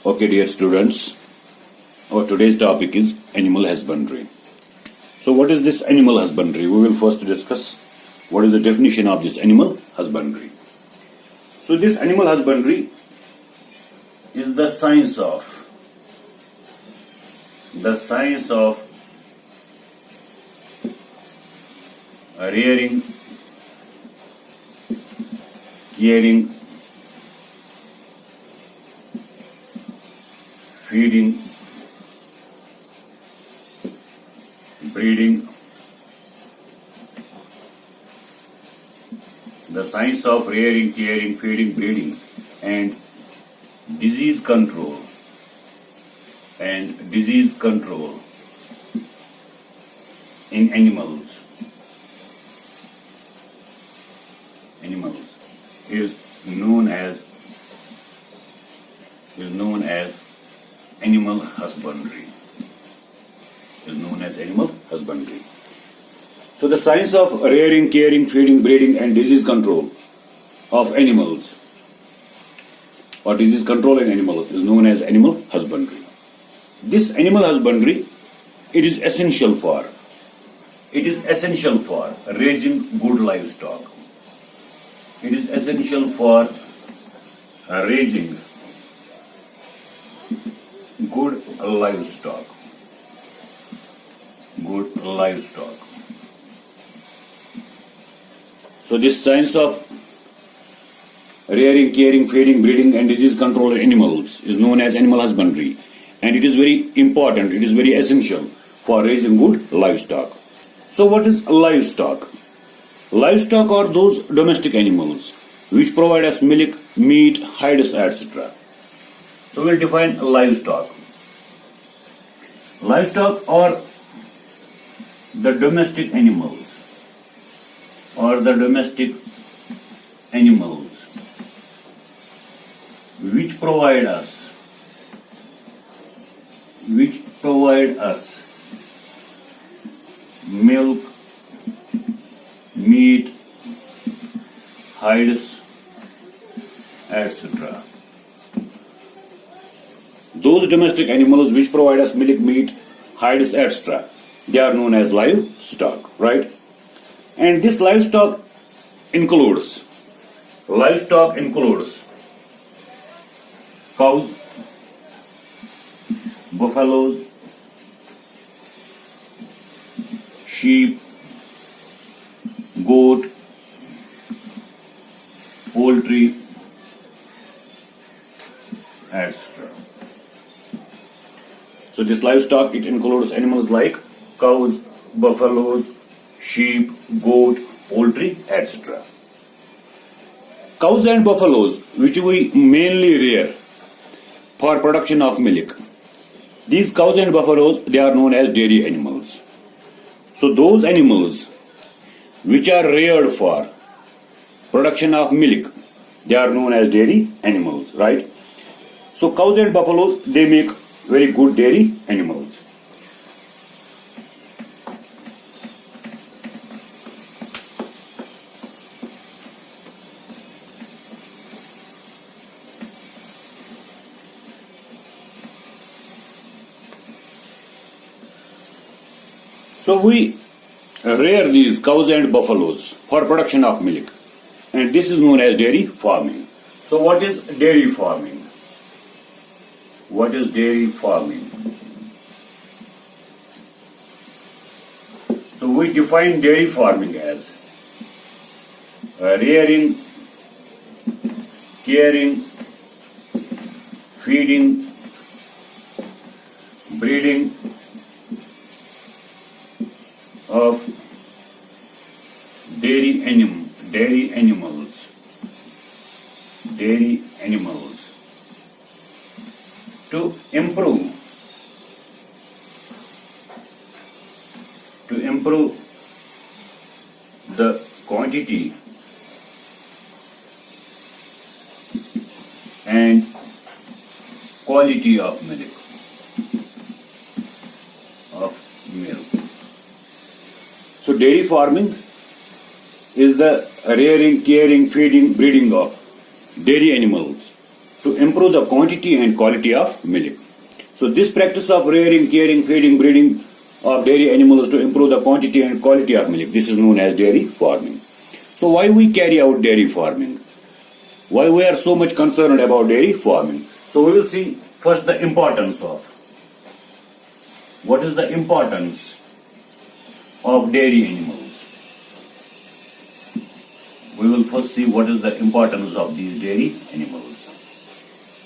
Okay, dear students, our today's topic is animal husbandry. So, what is this animal husbandry? We will first discuss what is the definition of this animal husbandry. So, this animal husbandry is the science of rearing, caring, feeding, breeding, the science of rearing, caring, feeding, breeding, and disease control, in animals is known as animal husbandry. So the science of rearing, caring, feeding, breeding, and disease control of animals, or disease control in animals, is known as animal husbandry. This animal husbandry, it is essential for raising good livestock. It is essential for raising good livestock. So this science of rearing, caring, feeding, breeding, and disease control in animals is known as animal husbandry, and it is very important, it is very essential for raising good livestock. So what is livestock? Livestock are those domestic animals which provide us milk, meat, hides, etc. So we'll define livestock. Livestock are the domestic animals which provide us milk, meat, hides, etc. Those domestic animals which provide us milk, meat, hides, etc., they are known as livestock, right? And this livestock includes cows, buffaloes, sheep, goat, poultry, etc. So this livestock, it includes animals like cows, buffaloes, sheep, goat, poultry, etc. Cows and buffaloes, which we mainly rear for production of milk. These cows and buffaloes, they are known as dairy animals. So those animals which are reared for production of milk, they are known as dairy animals, right? So cows and buffaloes, they make very good dairy animals. So we rear these cows and buffaloes for production of milk, and this is known as dairy farming. So what is dairy farming? So we define dairy farming as rearing, caring, feeding, breeding of dairy animals to improve the quantity and quality of milk. So dairy farming is the rearing, caring, feeding, breeding of dairy animals to improve the quantity and quality of milk. So this practice of rearing, caring, feeding, breeding of dairy animals to improve the quantity and quality of milk, this is known as dairy farming. So why we carry out dairy farming? Why we are so much concerned about dairy farming? So we will see first the importance of. What is the importance of dairy animals? We will first see what is the importance of these dairy animals.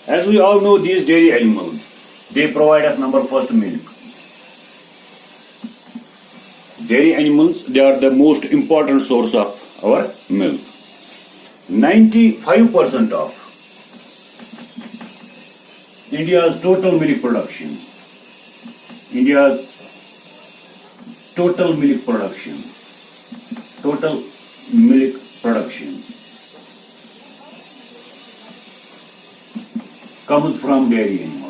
As we all know, these dairy animals, they provide us number first milk. Dairy animals, they are the most important source of our milk. 95% of India's total milk production, total milk production comes from dairy animals.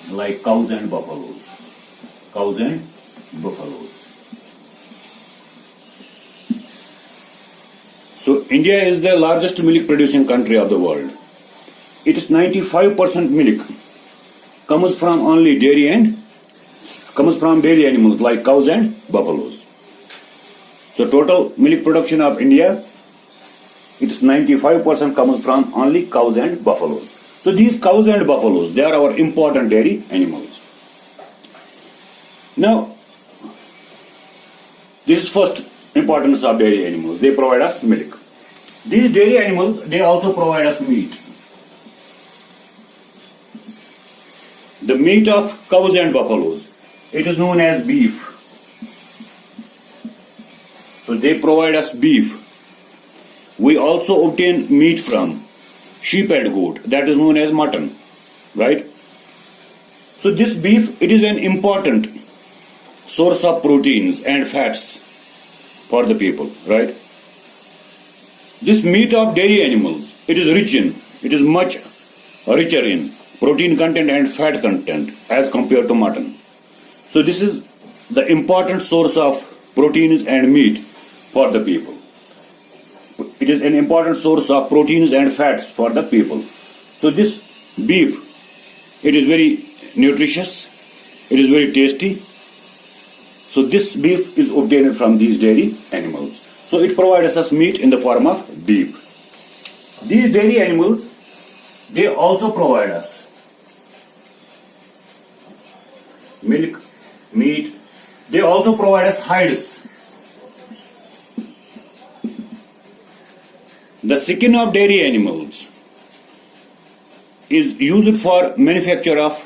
Like cows and buffaloes. So India is the largest milk producing country of the world. Its 95% milk comes from only dairy animals like cows and buffaloes. So total milk production of India, its 95% comes from only cows and buffaloes. So these cows and buffaloes, they are our important dairy animals. Now, this is first importance of dairy animals. They provide us milk. These dairy animals, they also provide us meat. The meat of cows and buffaloes, it is known as beef. So they provide us beef. We also obtain meat from sheep and goat, that is known as mutton, right? So this beef, it is an important source of proteins and fats for the people, right? This meat of dairy animals, it is much richer in protein content and fat content as compared to mutton. So this is the important source of proteins and meat for the people. It is an important source of proteins and fats for the people. So this beef, it is very nutritious, it is very tasty. So this beef is obtained from these dairy animals. So it provides us meat in the form of beef. These dairy animals, they also provide us milk, meat. They also provide us hides. The skin of dairy animals is used for manufacture of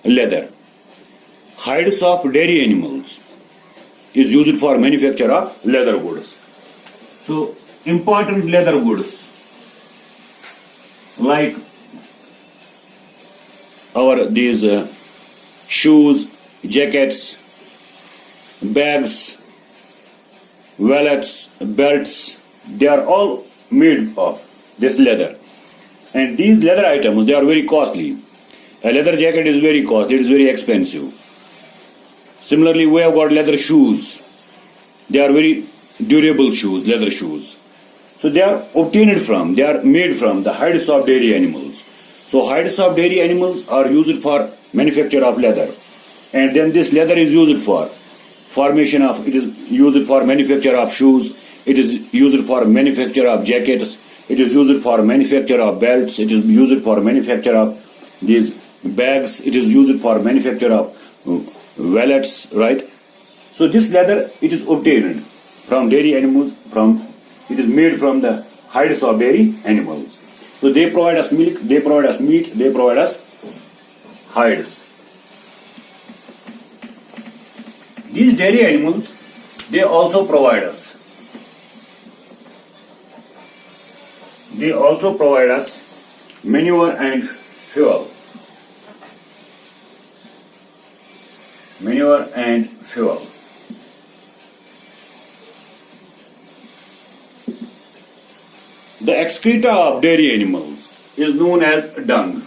leather. Hides of dairy animals is used for manufacture of leather goods. So important leather goods like these shoes, jackets, bags, wallets, belts, they are all made of this leather. And these leather items, they are very costly. A leather jacket is very costly, it is very expensive. Similarly, we have got leather shoes. They are very durable shoes, leather shoes. So they are made from the hides of dairy animals. So hides of dairy animals are used for manufacture of leather. And then this leather is used for manufacture of shoes, it is used for manufacture of jackets, it is used for manufacture of belts, it is used for manufacture of these bags, it is used for manufacture of wallets, right? So this leather, it is obtained from dairy animals, it is made from the hides of dairy animals. So they provide us milk, they provide us meat, they provide us hides. These dairy animals, they also provide us manure and fuel. The excreta of dairy animals is known as dung.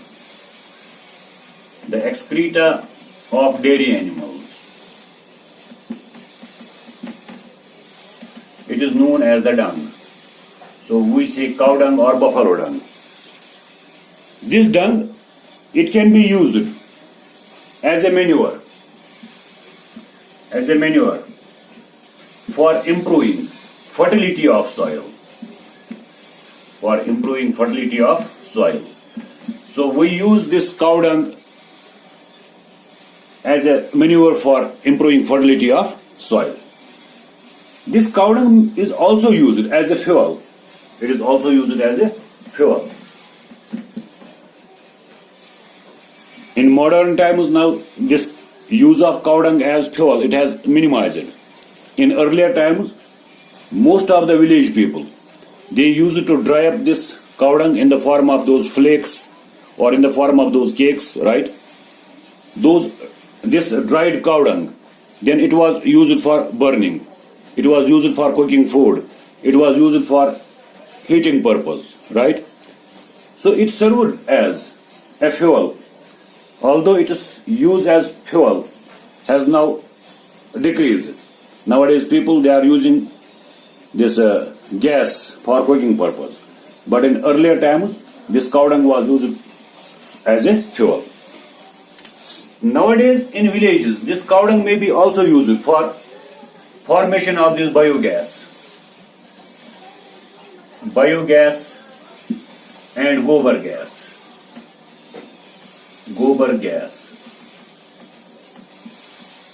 The excreta of dairy animals it is known as the dung. So we say cow dung or buffalo dung. This dung, it can be used as a manure for improving fertility of soil. So we use this cow dung as a manure for improving fertility of soil. This cow dung is also used as a fuel. It is also used as a fuel. In modern times now, this use of cow dung as fuel, it has minimized. In earlier times, most of the village people, they used to dry up this cow dung in the form of those flakes or in the form of those cakes, right? This dried cow dung, then it was used for burning. It was used for cooking food. It was used for heating purpose, right? So it served as a fuel. Although it is used as fuel, has now decreased. Nowadays people, they are using this gas for cooking purpose. But in earlier times, this cow dung was used as a fuel. Nowadays in villages, this cow dung may be also used for formation of this biogas and gobar gas.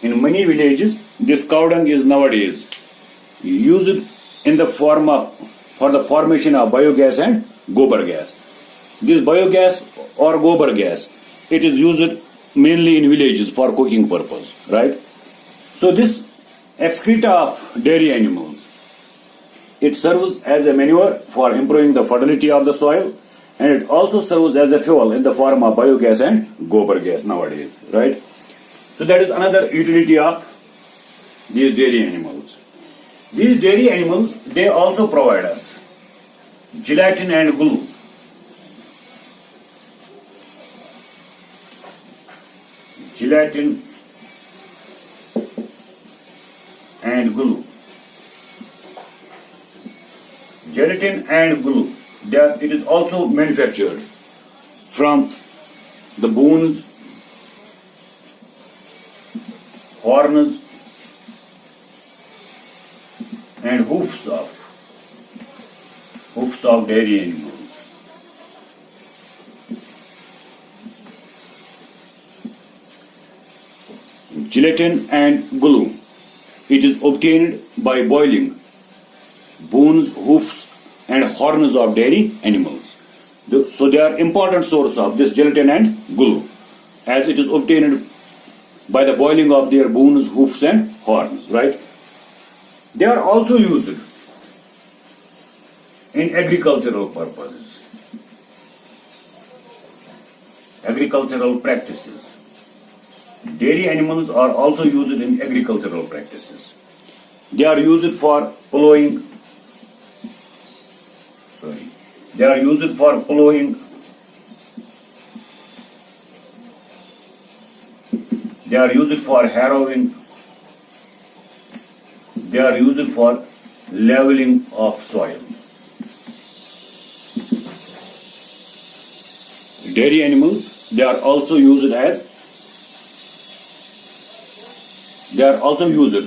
In many villages, this cow dung is nowadays used in the for the formation of biogas and gobar gas. This biogas or gobar gas, it is used mainly in villages for cooking purpose, right? So this excreta of dairy animals, it serves as a manure for improving the fertility of the soil, and it also serves as a fuel in the form of biogas and gobar gas nowadays, right? So that is another utility of these dairy animals. These dairy animals, they also provide us gelatin and glue. Gelatin and glue. Gelatin and glue, it is also manufactured from the bones, horns and hoofs of dairy animals. Gelatin and glue, it is obtained by boiling bones, hoofs and horns of dairy animals. So they are important source of this gelatin and glue, as it is obtained by the boiling of their bones, hoofs and horns, right? They are also used in agricultural purposes, agricultural practices. Dairy animals are also used in agricultural practices. They are used for plowing. They are used for plowing. They are used for harrowing. They are used for leveling of soil. Dairy animals, they are also used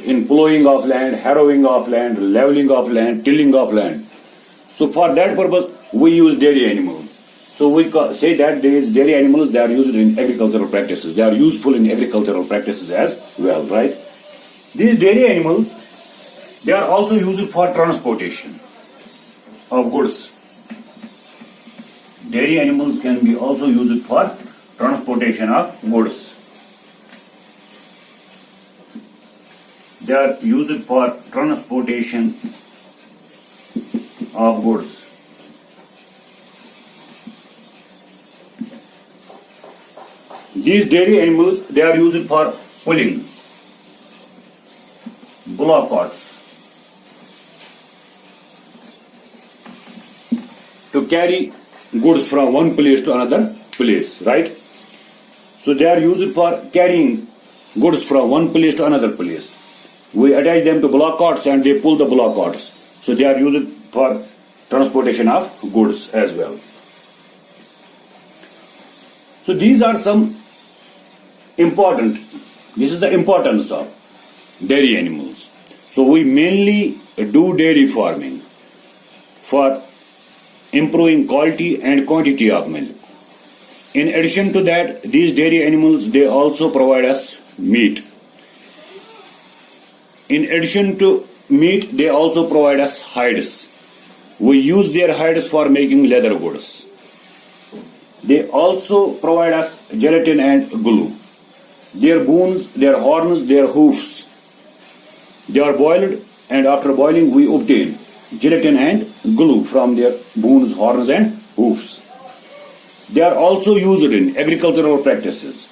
in plowing of land, harrowing of land, leveling of land, tilling of land. So for that purpose, we use dairy animals. So we say that these dairy animals, they are used in agricultural practices. They are useful in agricultural practices as well, right? These dairy animals, they are also used for transportation of goods. Dairy animals can be also used for transportation of goods. They are used for transportation of goods. These dairy animals, they are used for pulling bullock carts to carry goods from one place to another place, right? So they are used for carrying goods from one place to another place. We attach them to bullock carts and they pull the bullock carts So they are used for transportation of goods as well. So these are some this is the importance of dairy animals. So we mainly do dairy farming for improving quality and quantity of milk. In addition to that, these dairy animals, they also provide us meat. In addition to meat, they also provide us hides. We use their hides for making leather goods. They also provide us gelatin and glue. Their bones, their horns, their hoofs, they are boiled, and after boiling we obtain gelatin and glue from their bones, horns and hoofs. They are also used in agricultural practices.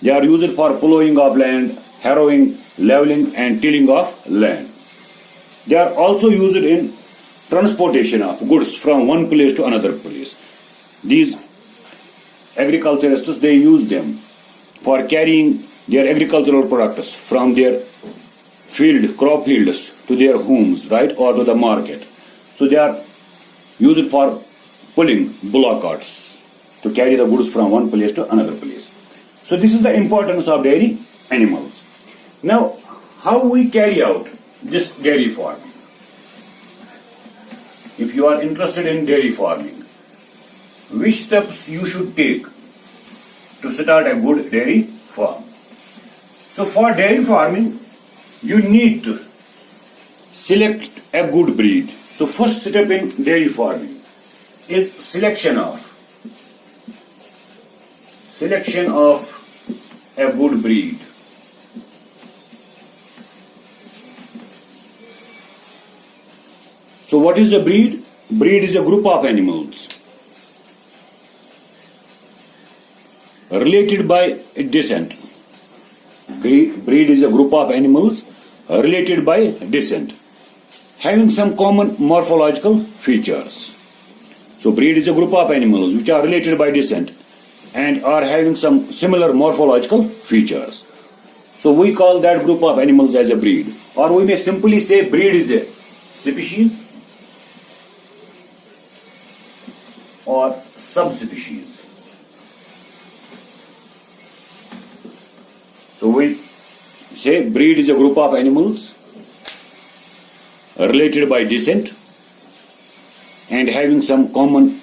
They are used for plowing of land, harrowing, leveling and tilling of land. They are also used in transportation of goods from one place to another place. These agriculturists, they use them for carrying their agricultural products from their crop fields to their homes, right, or to the market. So they are used for pulling bullock carts to carry the goods from one place to another place. So this is the importance of dairy animals. Now, how we carry out this dairy farming? If you are interested in dairy farming, which steps you should take to start a good dairy farm? So for dairy farming, you need to select a good breed. So first step in dairy farming is selection of a good breed. So what is a breed? Breed is a group of animals related by descent. Breed is a group of animals related by descent, having some common morphological features. So breed is a group of animals which are related by descent and are having some similar morphological features. So we call that group of animals as a breed. Or we may simply say breed is a species or subspecies. So we say breed is a group of animals related by descent and having some common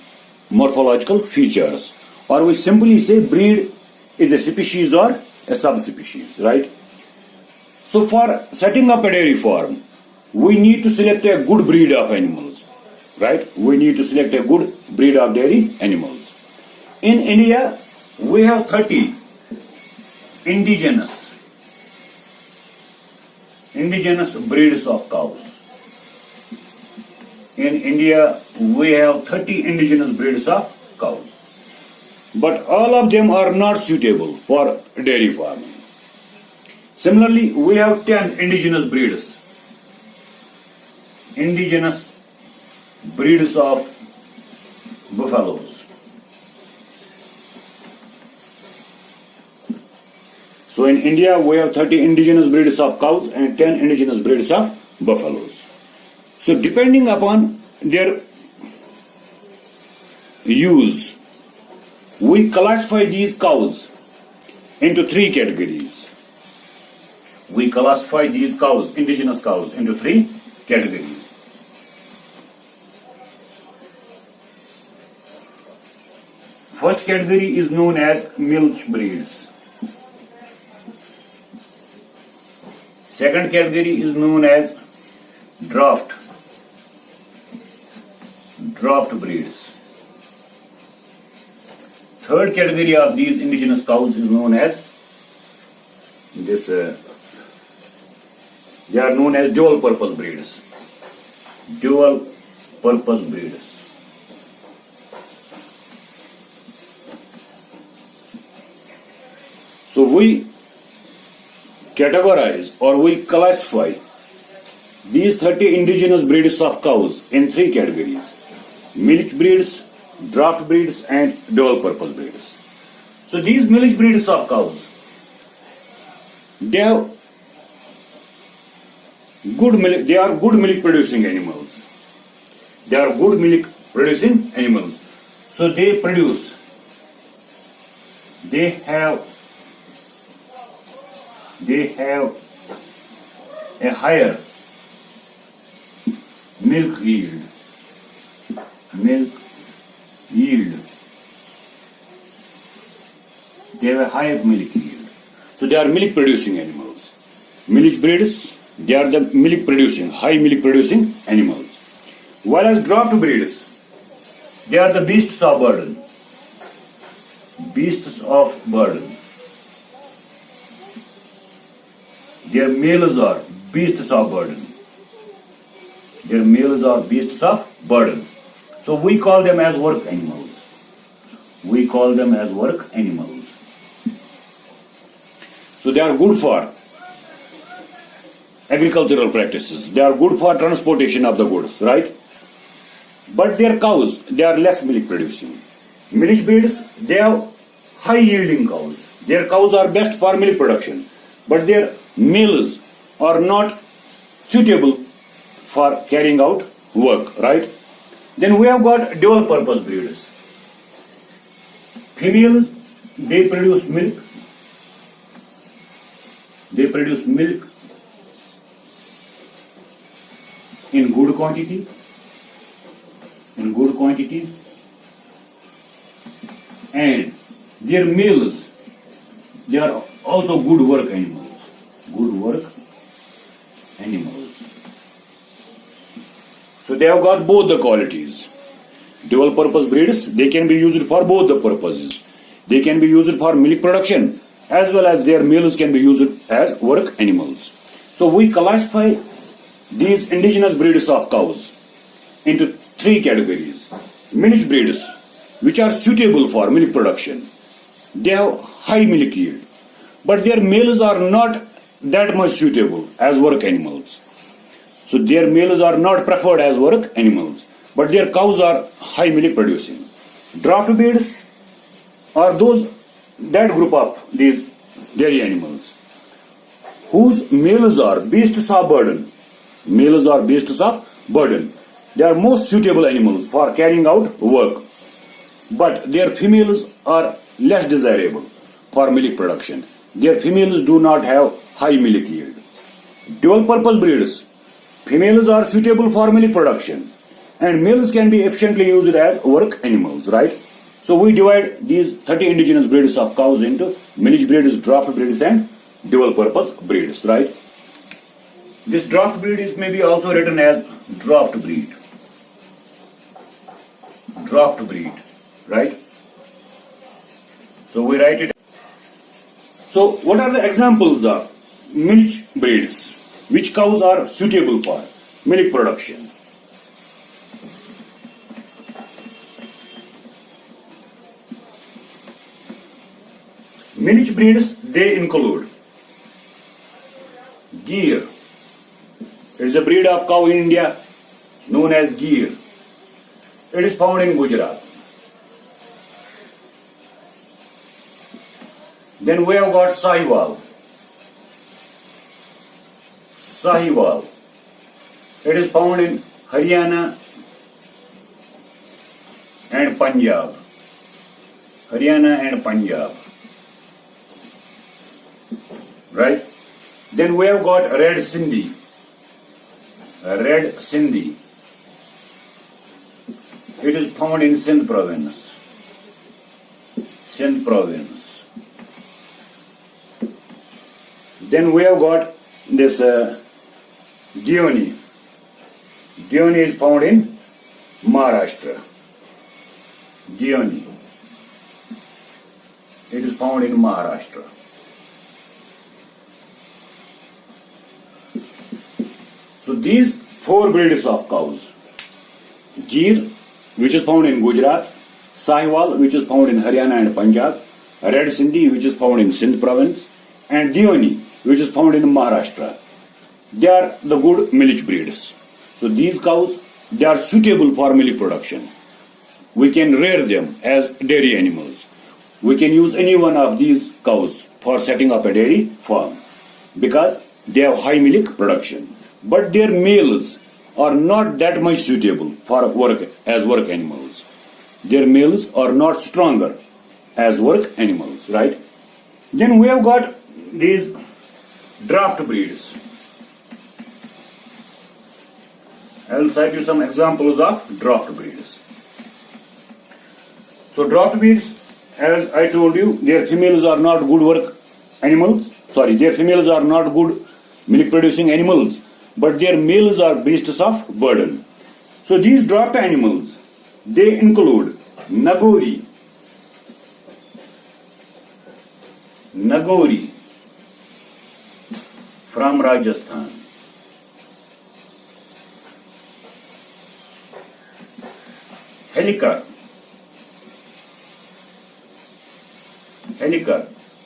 morphological features. Or we simply say breed is a species or a subspecies, right? So for setting up a dairy farm, we need to select a good breed of animals, right? We need to select a good breed of dairy animals. In India, we have 30 indigenous breeds of cows. In India, we have 30 indigenous breeds of cows. But all of them are not suitable for dairy farming. Similarly, we have 10 indigenous breeds. Indigenous breeds of buffaloes. So in India, we have 30 indigenous breeds of cows and 10 indigenous breeds of buffaloes. So depending upon their use, we classify these cows into 3 categories. We classify these cows, indigenous cows, into 3 categories. First category is known as milch breeds. Second category is known as draft breeds. Third category of these indigenous cows is known as they are known as dual purpose breeds. Dual purpose breeds. So we categorize or we classify these 30 indigenous breeds of cows in 3 categories: milch breeds, draft breeds and dual purpose breeds. So these milch breeds of cows, they are good milk producing animals. They are good milk producing animals. So they have a higher milk yield. They have a high milk yield. So they are milk producing animals. Milk breeds, they are the milk producing, high milk producing animals. Whereas draft breeds, they are the beasts of burden. Beasts of burden. Their males are beasts of burden. Their males are beasts of burden. So we call them as work animals. We call them as work animals. So they are good for agricultural practices. They are good for transportation of the goods, right? But their cows, they are less milk producing. Milk breeds, they have high yielding cows. Their cows are best for milk production. But their males are not suitable for carrying out work, right? Then we have got dual purpose breeds. Females, they produce milk. They produce milk in good quantity. And their males, they are also good work animals. So they have got both the qualities. Dual purpose breeds, they can be used for both the purposes. They can be used for milk production as well as their males can be used as work animals. So we classify these indigenous breeds of cows into three categories. Milk breeds, which are suitable for milk production. They have high milk yield, but their males are not that much suitable as work animals. So their males are not preferred as work animals, but their cows are high milk producing. Draft breeds are that group of these dairy animals whose males are beasts of burden. They are most suitable animals for carrying out work, but their females are less desirable for milk production. Their females do not have high milk yield. Dual purpose breeds, females are suitable for milk production and males can be efficiently used as work animals, right? So we divide these 30 indigenous breeds of cows into milk breeds, draft breeds and dual purpose breeds, right? This draft breed is maybe also written as draft breed, right? So we write it. So what are the examples of milk breeds? Which cows are suitable for milk production? Milk breeds, they include Gir. It is a breed of cow in India known as Gir. It is found in Gujarat. Then we have got Sahiwal. It is found in Haryana and Punjab. Right? Then we have got Red Sindhi. It is found in Sindh province. Then we have got this Gioni. Gioni is found in Maharashtra. It is found in Maharashtra. So these four breeds of cows, Gir, which is found in Gujarat, Sahiwal, which is found in Haryana and Punjab, Red Sindhi, which is found in Sindh province, and Gioni, which is found in Maharashtra. They are the good milk breeds. So these cows, they are suitable for milk production. We can rear them as dairy animals. We can use any one of these cows for setting up a dairy farm because they have high milk production. But their males are not that much suitable for work as work animals. Their males are not stronger as work animals, right? Then we have got these draft breeds. I will cite you some examples of draft breeds. So draft breeds, as I told you, their females are not good work animals. Sorry, their females are not good milk producing animals, but their males are beasts of burden. So these draft animals, they include Nagori from Rajasthan, Helikar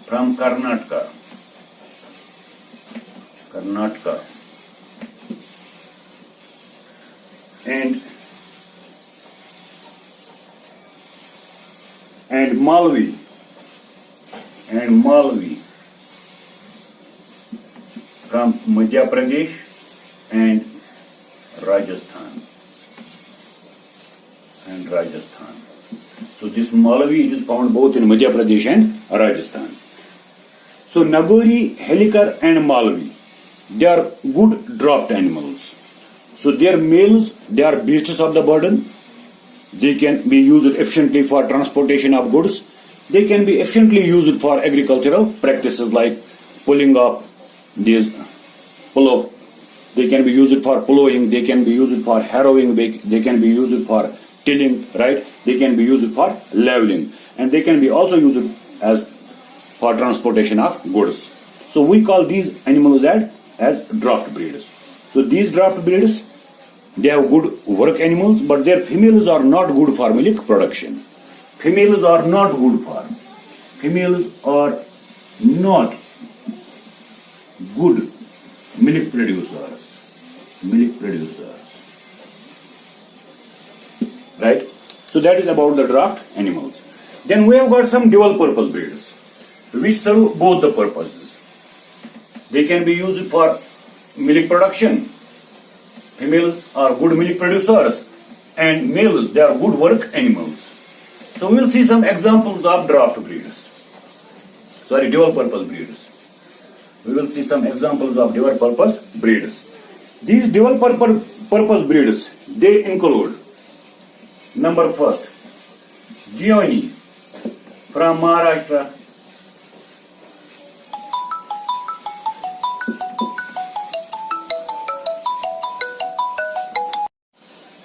from Karnataka, and Malvi from Madhya Pradesh and Rajasthan. So this Malvi is found both in Madhya Pradesh and Rajasthan. So Nagori, Helikar and Malvi, they are good draft animals. So their males, they are beasts of the burden. They can be used efficiently for transportation of goods. They can be efficiently used for agricultural practices like pulling up these plow. They can be used for plowing. They can be used for harrowing. They can be used for tilling, right? They can be used for leveling, and they can be also used as for transportation of goods. So we call these animals as draft breeds. So these draft breeds, they have good work animals, but their females are not good for milk production. Females are not good milk producers. Right? So that is about the draft animals. Then we have got some dual purpose breeds, which serve both the purposes. They can be used for milk production. Females are good milk producers, and males, they are good work animals. So we will see some examples of dual purpose breeds. We will see some examples of dual purpose breeds. These dual purpose breeds, they include, number first, Gioni from Maharashtra,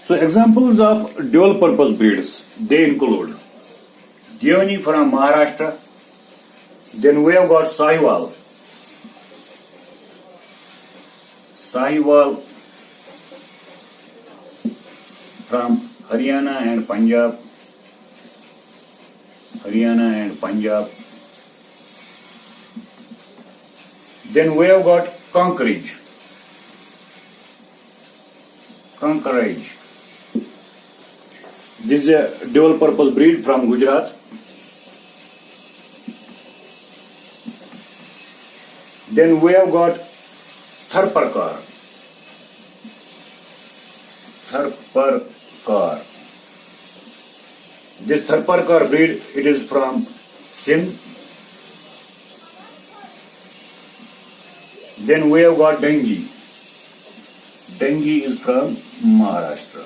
so examples of dual purpose breeds, they include Gioni from Maharashtra. Then we have got Sahiwal from Haryana and Punjab. Then we have got Conkerage. This is a dual purpose breed from Gujarat. Then we have got Tharparkar. This Tharparkar breed, it is from Sindh. Then we have got Dangi. Dangi is from Maharashtra.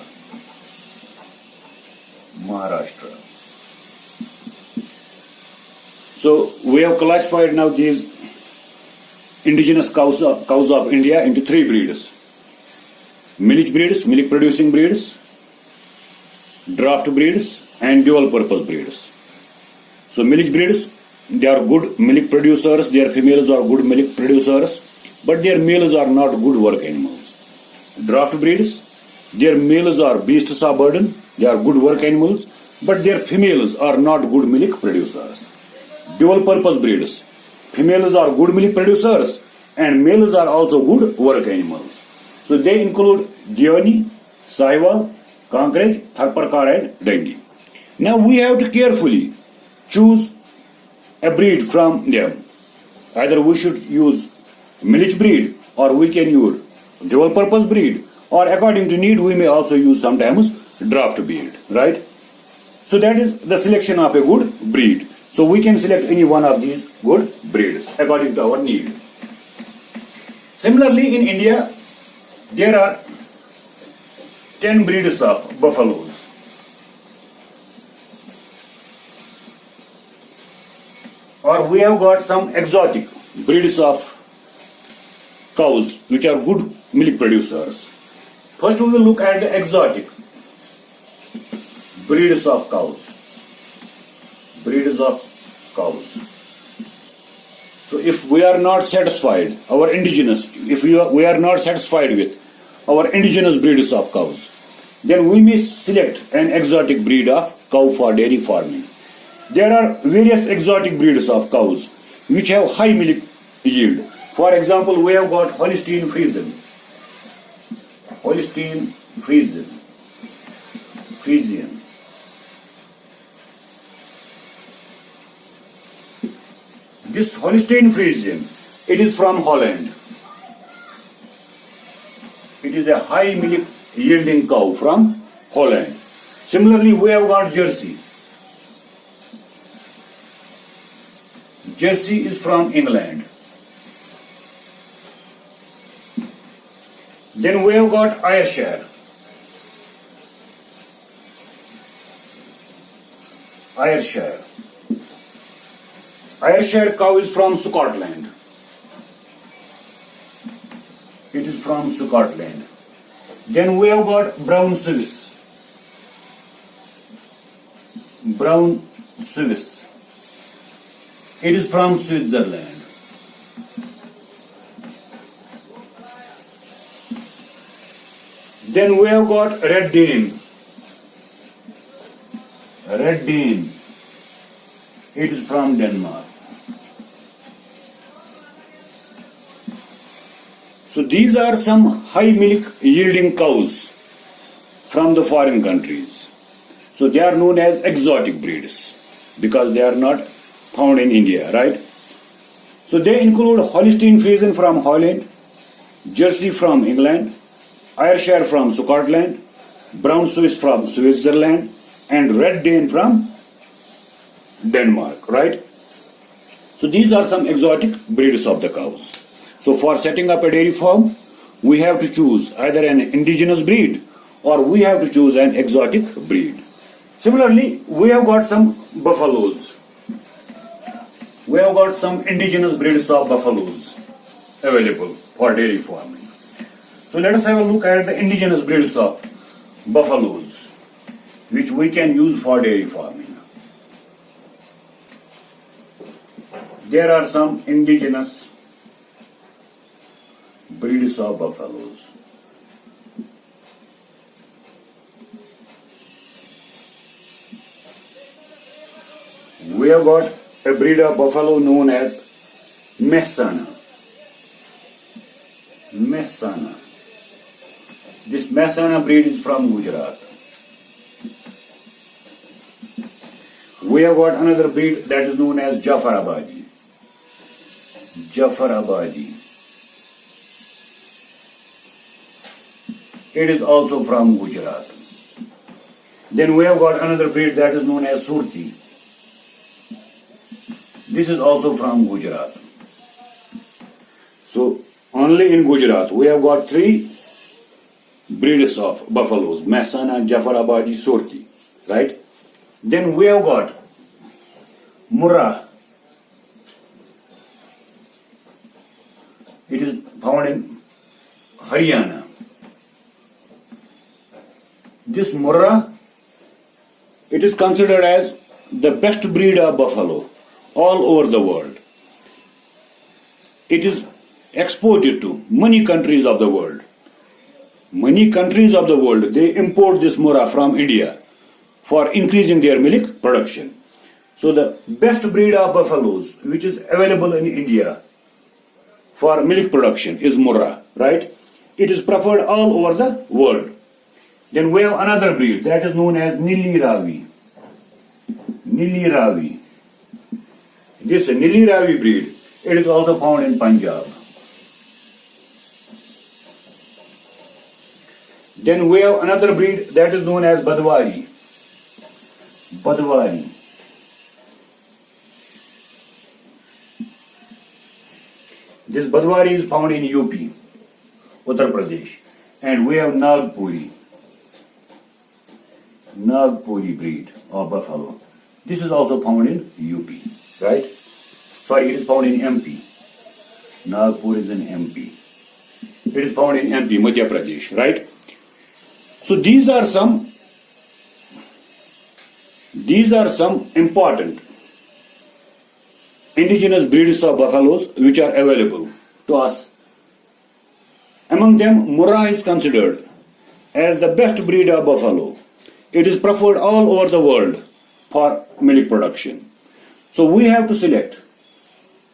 So we have classified now these indigenous cows of India into three breeds: milk breeds, milk producing breeds, draft breeds, and dual purpose breeds. So milk breeds, they are good milk producers, their females are good milk producers, but their males are not good work animals. Draft breeds, their males are beasts of burden, they are good work animals, but their females are not good milk producers. Dual purpose breeds, females are good milk producers and males are also good work animals. So they include Gioni, Sahiwal, Conkerage, Tharparkar and Dangi. Now we have to carefully choose a breed from them. Either we should use milk breed, or we can use dual purpose breed, or according to need, we may also use sometimes draft breed, right? So that is the selection of a good breed. So we can select any one of these good breeds according to our need. Similarly, in India, there are 10 breeds of buffaloes. Or we have got some exotic breeds of cows which are good milk producers. First we will look at the exotic breeds of cows. Breeds of cows. So if we are not satisfied, we are not satisfied with our indigenous breeds of cows, then we may select an exotic breed of cow for dairy farming. There are various exotic breeds of cows which have high milk yield. For example, we have got Holstein Friesian. Holstein Friesian. This Holstein Friesian, it is from Holland. It is a high milk yielding cow from Holland. Similarly, we have got Jersey. Jersey is from England. Then we have got Ayrshire. Ayrshire cow is from Scotland. It is from Scotland. Then we have got Brown Swiss. It is from Switzerland. Then we have got Red Dane. It is from Denmark. So these are some high milk yielding cows from the foreign countries. So they are known as exotic breeds because they are not found in India, right? So they include Holstein Friesian from Holland, Jersey from England, Ayrshire from Scotland, Brown Swiss from Switzerland, and Red Dane from Denmark, right? So these are some exotic breeds of the cows. So for setting up a dairy farm, we have to choose either an indigenous breed or we have to choose an exotic breed. Similarly, we have got some buffaloes. We have got some indigenous breeds of buffaloes available for dairy farming. So let us have a look at the indigenous breeds of buffaloes which we can use for dairy farming. There are some indigenous breeds of buffaloes. We have got a breed of buffalo known as Mehsana. This Mehsana breed is from Gujarat. We have got another breed that is known as Jafarabadi. It is also from Gujarat. Then we have got another breed that is known as Surti. This is also from Gujarat. So only in Gujarat we have got 3 breeds of buffaloes: Mehsana, Jafarabadi, Surti. Right? Then we have got Murrah. It is found in Haryana. This Murrah, it is considered as the best breed of buffalo all over the world. It is exported to many countries of the world. They import this Murrah from India for increasing their milk production. So the best breed of buffaloes which is available in India for milk production is Murrah, right? It is preferred all over the world. Then we have another breed that is known as Nilli Ravi. This Nilli Ravi breed, it is also found in Punjab. Then we have another breed that is known as Badwari. Badwari. This Badwari is found in UP, Uttar Pradesh. And we have Nagpuri. Nagpuri breed of buffalo. This is also found in UP, right? Sorry, it is found in MP. Nagpur is in MP. It is found in MP, Madhya Pradesh, right? So these are some important indigenous breeds of buffaloes which are available to us. Among them, Murrah is considered as the best breed of buffalo. It is preferred all over the world for milk production. So we have to select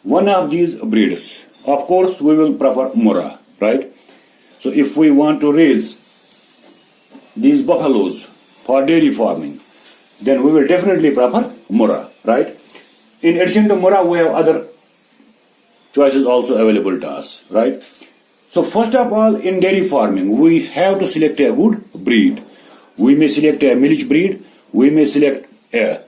one of these breeds. Of course, we will prefer Murrah, right? So if we want to raise these buffaloes for dairy farming, then we will definitely prefer Murrah, right? In addition to Murrah, we have other choices also available to us, right? So first of all, in dairy farming, we have to select a good breed. We may select a milch breed, we may select a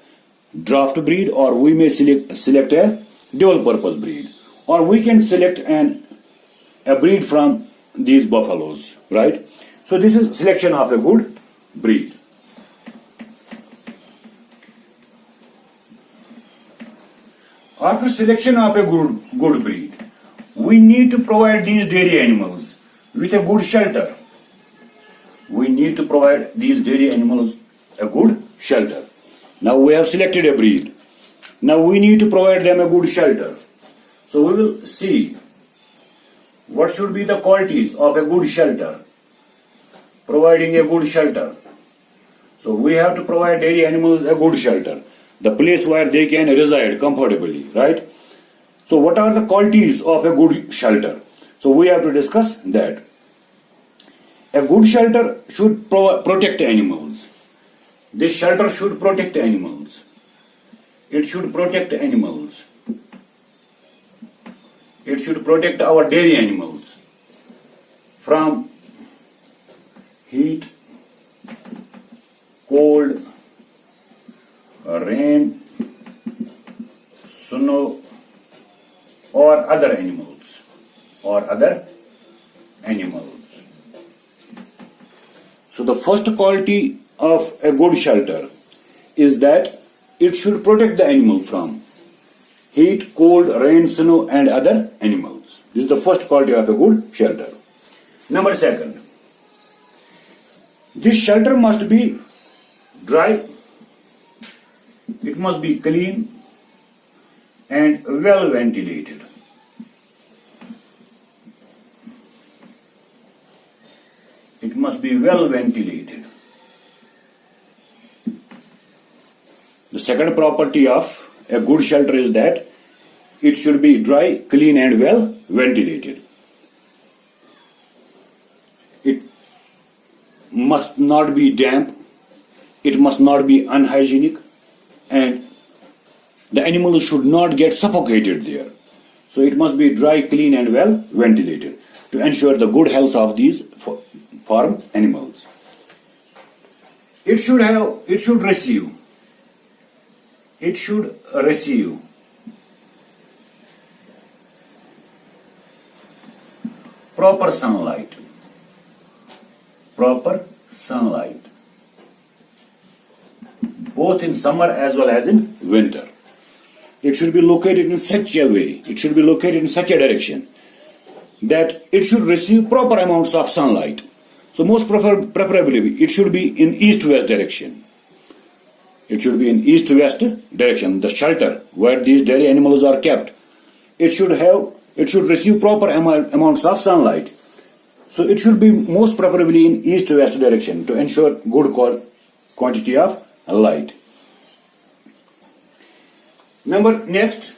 draft breed, or we may select a dual purpose breed, or we can select a breed from these buffaloes, right? So this is selection of a good breed. After selection of a good breed, we need to provide these dairy animals with a good shelter. We need to provide these dairy animals a good shelter. Now we have selected a breed. Now we need to provide them a good shelter. So we will see what should be the qualities of a good shelter. Providing a good shelter. So we have to provide dairy animals a good shelter. The place where they can reside comfortably, right? So what are the qualities of a good shelter? So we have to discuss that. A good shelter should protect animals. This shelter should protect animals. It should protect animals. It should protect our dairy animals from heat, cold, rain, snow, or other animals. So the first quality of a good shelter is that it should protect the animal from heat, cold, rain, snow, and other animals. This is the first quality of a good shelter. Number second, this shelter must be dry, it must be clean and well ventilated. It must be well ventilated. The second property of a good shelter is that it should be dry, clean and well ventilated. It must not be damp, it must not be unhygienic, and the animal should not get suffocated there. So it must be dry, clean and well ventilated to ensure the good health of these farm animals. It should receive proper sunlight, both in summer as well as in winter. It should be located in such a way, it should be located in such a direction that it should receive proper amounts of sunlight. So most preferably, it should be in east-west direction. It should be in east-west direction. The shelter where these dairy animals are kept, it should receive proper amounts of sunlight. So it should be most preferably in east-west direction to ensure good quantity of light. Next,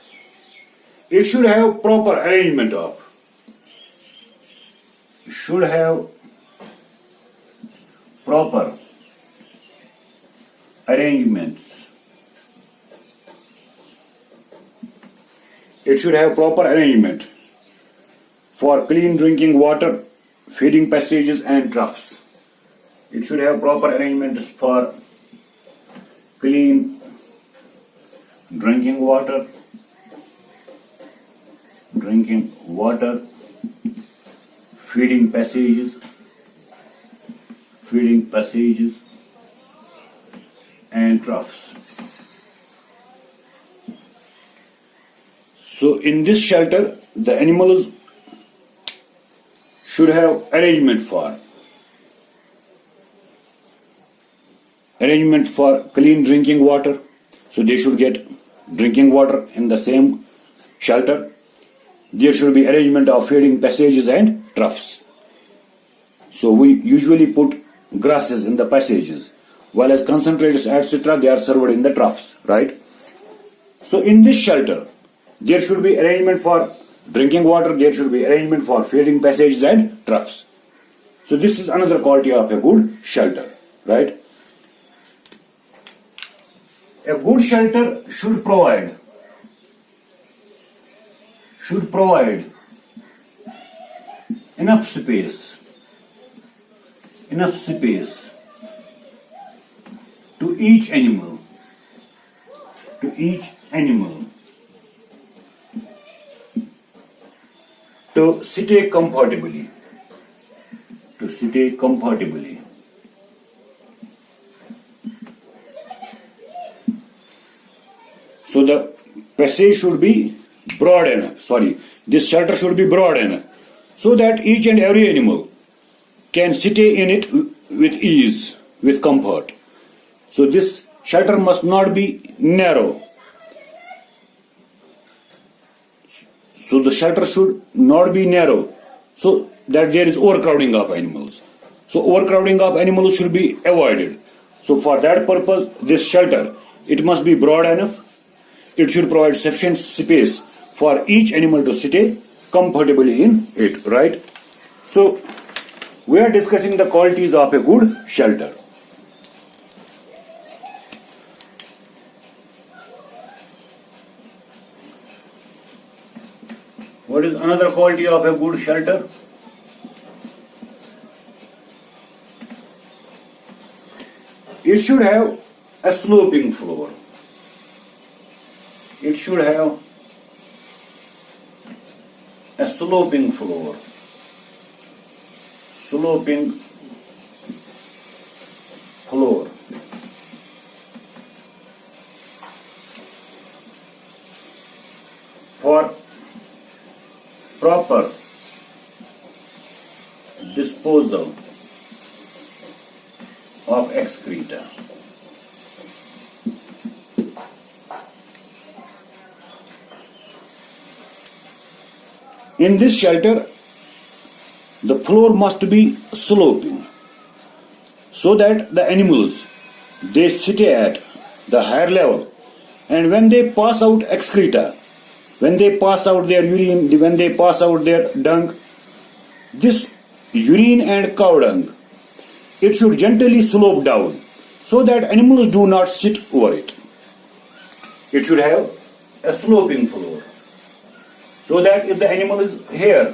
it should have proper arrangement of. Proper arrangements. It should have proper arrangement for clean drinking water, feeding passages and troughs. It should have proper arrangements for clean drinking water, feeding passages, and troughs. So in this shelter, the animals should have arrangement for clean drinking water. So they should get drinking water in the same shelter. There should be arrangement of feeding passages and troughs. So we usually put grasses in the passages, while as concentrates, etc., they are served in the troughs, right? So in this shelter, there should be arrangement for drinking water, there should be arrangement for feeding passages and troughs. So this is another quality of a good shelter, right? A good shelter should provide enough space to each animal to stay comfortably. So the passage should be broad enough. This shelter should be broad enough so that each and every animal can stay in it with ease, with comfort. So this shelter must not be narrow. So the shelter should not be narrow so that there is overcrowding of animals. So overcrowding of animals should be avoided. So for that purpose, this shelter, it must be broad enough. It should provide sufficient space for each animal to stay comfortably in it, right? So we are discussing the qualities of a good shelter. What is another quality of a good shelter? It should have a sloping floor. Sloping floor for proper disposal of excreta. In this shelter, the floor must be sloping so that the animals, they sit at the higher level, and when they pass out excreta, when they pass out their urine, when they pass out their dung, this urine and cow dung, it should gently slope down so that animals do not sit over it. It should have a sloping floor so that if the animal is here,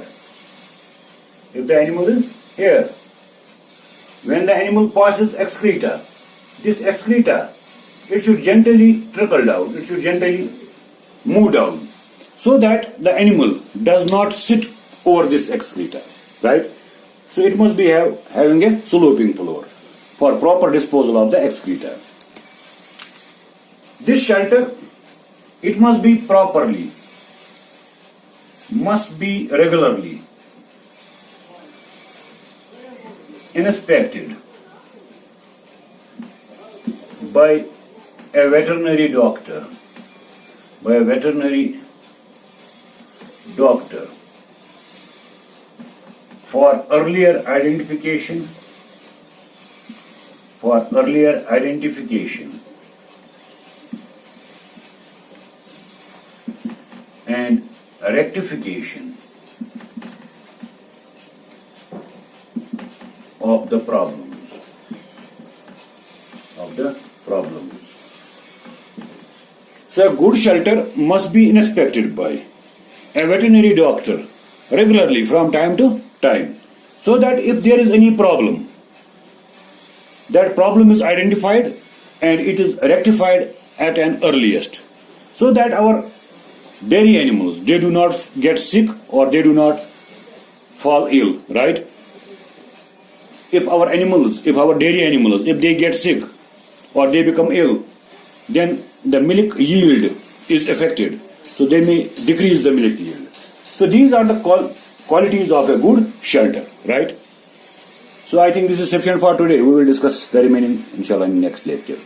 when the animal passes excreta, this excreta, it should gently trickle down, it should gently move down, so that the animal does not sit over this excreta, right? So it must be having a sloping floor for proper disposal of the excreta. This shelter, it must be regularly inspected by a veterinary doctor, for earlier identification and rectification of the problems. So a good shelter must be inspected by a veterinary doctor regularly from time to time, so that if there is any problem, that problem is identified and it is rectified at an earliest, so that our dairy animals, they do not get sick or they do not fall ill, right? If our dairy animals, if they get sick or they become ill, then the milk yield is affected. So they may decrease the milk yield. So these are the qualities of a good shelter, right? So I think this is sufficient for today. We will discuss the remaining, inshallah, in next lecture.